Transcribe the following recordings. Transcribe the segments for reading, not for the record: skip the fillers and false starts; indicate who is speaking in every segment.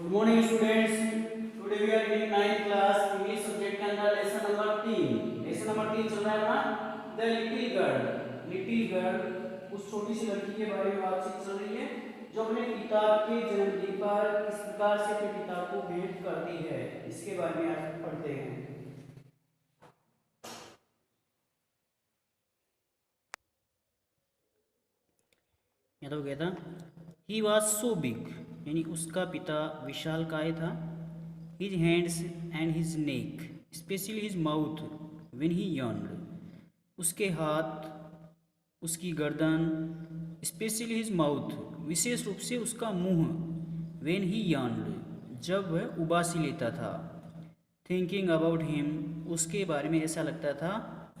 Speaker 1: Good morning students. Today we are reading 9th class English subject के अंदर lesson number 3। Lesson number 3 चल रहा है अपना the little girl. Little girl उस छोटी सी लड़की के बारे में बातचीत चल रही है जो अपने पिता के जन्मदिन पर किस प्रकार से अपने पिता को भेंट करती है, इसके बारे में आज पढ़ते हैं। या तो कहता ही वॉज सो बिग, यानी उसका पिता विशालकाय था। His hands and his neck specially his mouth when he yawned, उसके हाथ, उसकी गर्दन, स्पेशली हिज माउथ विशेष रूप से उसका मुंह, व्हेन ही yawned जब वह उबासी लेता था। थिंकिंग अबाउट हिम उसके बारे में ऐसा लगता था।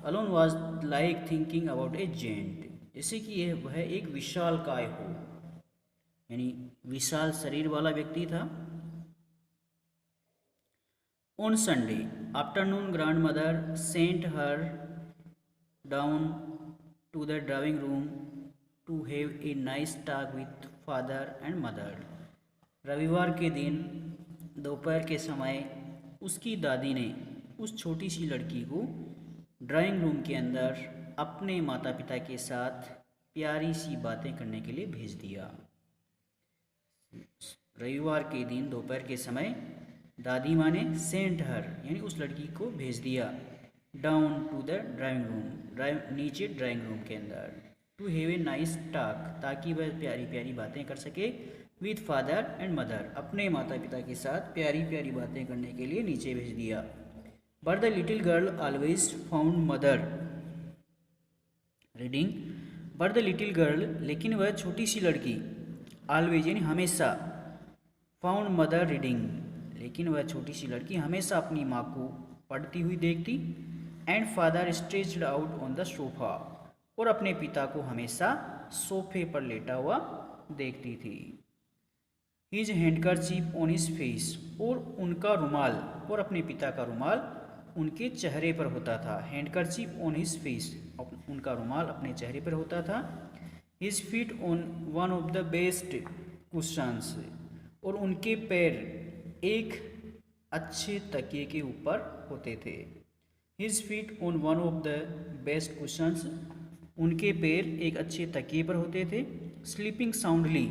Speaker 1: Alone was like thinking about a giant, जैसे कि यह वह एक विशाल काय हो, यानी विशाल शरीर वाला व्यक्ति था। On Sunday afternoon grandmother sent her down to the drawing room to have a nice talk with father and mother. रविवार के दिन दोपहर के समय उसकी दादी ने उस छोटी सी लड़की को ड्राइंग रूम के अंदर अपने माता पिता के साथ प्यारी सी बातें करने के लिए भेज दिया। रविवार के दिन दोपहर के समय दादी माँ ने सेंट हर यानी उस लड़की को भेज दिया down to the drawing room नीचे ड्राइंग रूम के अंदर, to have a nice talk ताकि वह प्यारी प्यारी बातें कर सके विथ फादर एंड मदर अपने माता पिता के साथ प्यारी प्यारी बातें करने के लिए नीचे भेज दिया। But the little girl always found mother reading. But the little girl लेकिन वह छोटी सी लड़की ऑलवेज यानी हमेशा, फाउंड मदर रीडिंग लेकिन वह छोटी सी लड़की हमेशा अपनी माँ को पढ़ती हुई देखती। And father stretched out on the sofa और अपने पिता को हमेशा सोफे पर लेटा हुआ देखती थी। His handkerchief on his face और उनका रुमाल और अपने पिता का रुमाल उनके चेहरे पर होता था। हैंडकरचीफ ऑन हिज फेस उनका रुमाल अपने चेहरे पर होता था। His feet on one of the best cushions और उनके पैर एक अच्छे तकिए के ऊपर होते थे। His feet on one of the best cushions उनके पैर एक अच्छे तकिए पर होते थे। स्लीपिंग साउंडली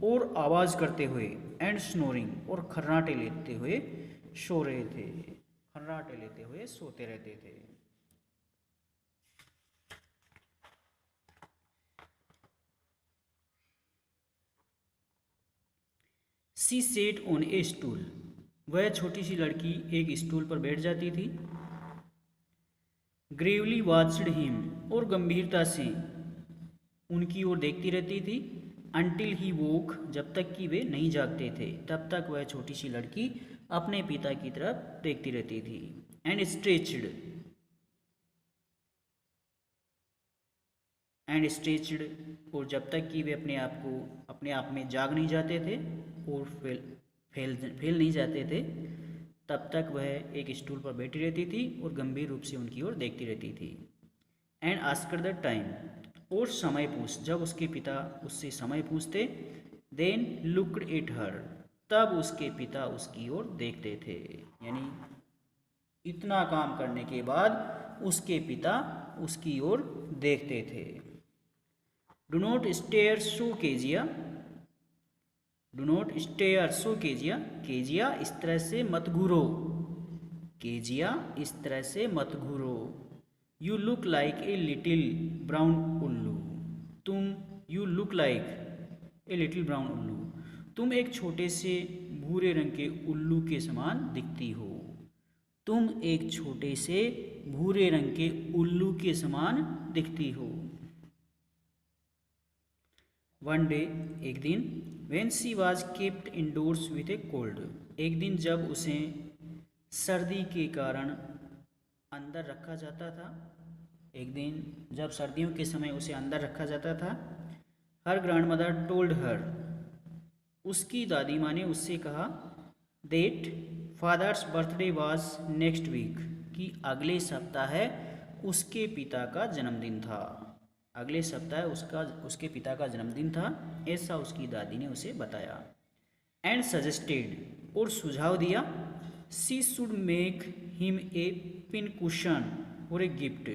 Speaker 1: और आवाज़ करते हुए, एंड स्नोरिंग और खर्राटे लेते हुए सो रहे थे, खर्राटे लेते हुए सोते रहते थे। सी सेट ऑन ए स्टूल वह छोटी सी लड़की एक स्टूल पर बैठ जाती थी। ग्रेवली वॉच्ड हिम और गंभीरता से उनकी ओर देखती रहती थी। अंटिल ही वोक जब तक कि वे नहीं जागते थे तब तक वह छोटी सी लड़की अपने पिता की तरफ देखती रहती थी। एंड स्ट्रेच्ड और जब तक कि वे अपने आप में जाग नहीं जाते थे और फेल नहीं जाते थे तब तक वह एक स्टूल पर बैठी रहती थी और गंभीर रूप से उनकी ओर देखती रहती थी। एंड आस्क्ड द टाइम और समय जब उसके पिता उससे समय पूछते, देन लुक्ड एट हर तब उसके पिता उसकी ओर देखते थे, यानी इतना काम करने के बाद उसके पिता उसकी ओर देखते थे। Do not stare so Kezia, do not stare so Kezia, Kezia इस तरह से मत घूरो, केजिया इस तरह से मत घूरो। You look like a little brown उल्लू, you look like a little brown उल्लू तुम एक छोटे से भूरे रंग के उल्लू के समान दिखती हो, तुम एक छोटे से भूरे रंग के उल्लू के समान दिखती हो। वन डे एक दिन, when she was kept indoors with a cold एक दिन जब उसे सर्दी के कारण अंदर रखा जाता था, एक दिन जब सर्दियों के समय उसे अंदर रखा जाता था। Her grand mother told her उसकी दादी माँ ने उससे कहा, that father's birthday was next week कि अगले सप्ताह उसके पिता का जन्मदिन था, अगले सप्ताह उसके पिता का जन्मदिन था, ऐसा उसकी दादी ने उसे बताया। एंड सजेस्टेड और सुझाव दिया, she should make him a pin cushion और ए गिफ्ट,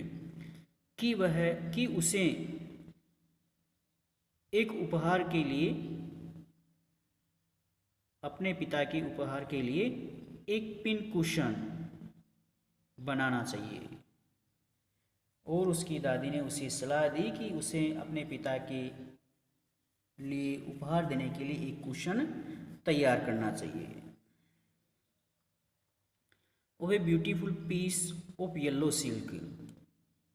Speaker 1: कि उसे एक उपहार के लिए, अपने पिता के उपहार के लिए एक पिन कुशन बनाना चाहिए। और उसकी दादी ने उसे सलाह दी कि उसे अपने पिता के लिए उपहार देने के लिए एक कुशन तैयार करना चाहिए। वो है beautiful piece of yellow silk,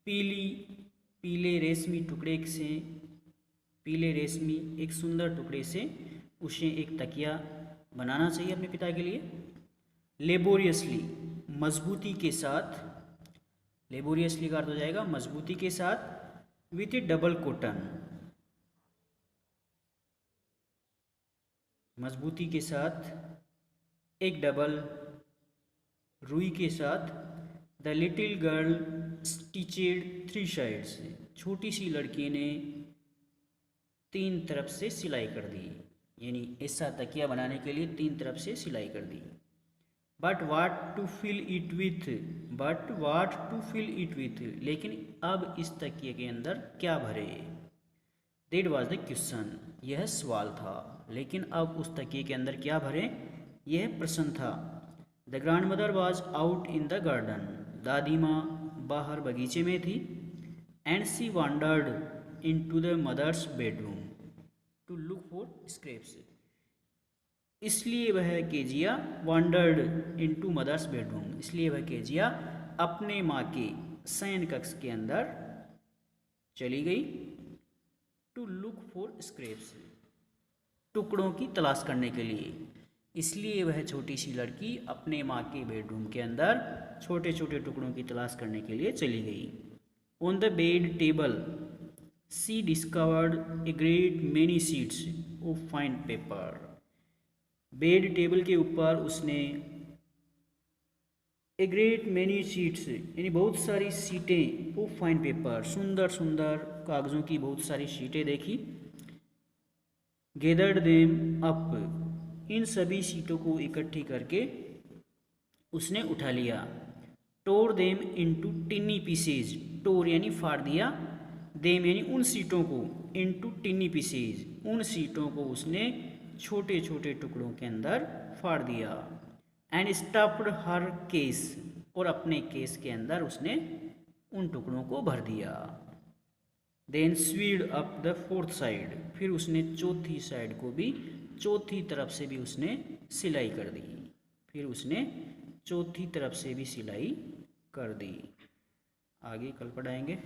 Speaker 1: पीले रेशमी एक सुंदर टुकड़े से उसे एक तकिया बनाना चाहिए अपने पिता के लिए। लेबोरियसली, मजबूती के साथ, लेबोरियसली का अर्थ हो जाएगा मजबूती के साथ, विथ ए डबल कॉटन, मजबूती के साथ एक डबल रुई के साथ, द लिटिल गर्ल स्टिचेड 3 साइड्स, छोटी सी लड़की ने 3 तरफ से सिलाई कर दी, यानी ऐसा तकिया बनाने के लिए 3 तरफ से सिलाई कर दी। But what to fill it with, लेकिन अब इस तकिए के अंदर क्या भरे? दैट वॉज द क्वेश्चन, यह सवाल था, लेकिन अब उस तकिए के अंदर क्या भरे, यह प्रश्न था। The grand mother was out in the garden, दादी माँ बाहर बगीचे में थी। And she wandered into the mother's bedroom to look for scraps, इसलिए वह Kezia wandered into mother's bedroom, इसलिए वह केजिया अपने माँ के शयन कक्ष के अंदर चली गई। टू लुक फॉर स्क्रैप्स, टुकड़ों की तलाश करने के लिए, इसलिए वह छोटी सी लड़की अपने माँ के बेडरूम के अंदर छोटे छोटे टुकड़ों की तलाश करने के लिए चली गई। On the bed table she discovered a great many sheets of fine paper, bed table के ऊपर उसने ए ग्रेट मेनी शीट्स, यानी बहुत सारी शीटें, ऑफ फाइन पेपर, सुंदर सुंदर कागज़ों की बहुत सारी शीटें देखी। गेदर्ड देम अप, इन सभी शीटों को इकट्ठी करके उसने उठा लिया। टोर देम इनटू टिनी पीसेज, टोर यानी फाड़ दिया, देम यानी उन शीटों को, इनटू टिनी पीसेज, उन शीटों को उसने छोटे छोटे टुकड़ों के अंदर फाड़ दिया। एंड स्टफ्ड हर केस, और अपने केस के अंदर उसने उन टुकड़ों को भर दिया। Then sewed up the 4th side, फिर उसने चौथी साइड को भी, चौथी तरफ से भी उसने सिलाई कर दी, फिर उसने चौथी तरफ से भी सिलाई कर दी। आगे कल पढ़ाएंगे।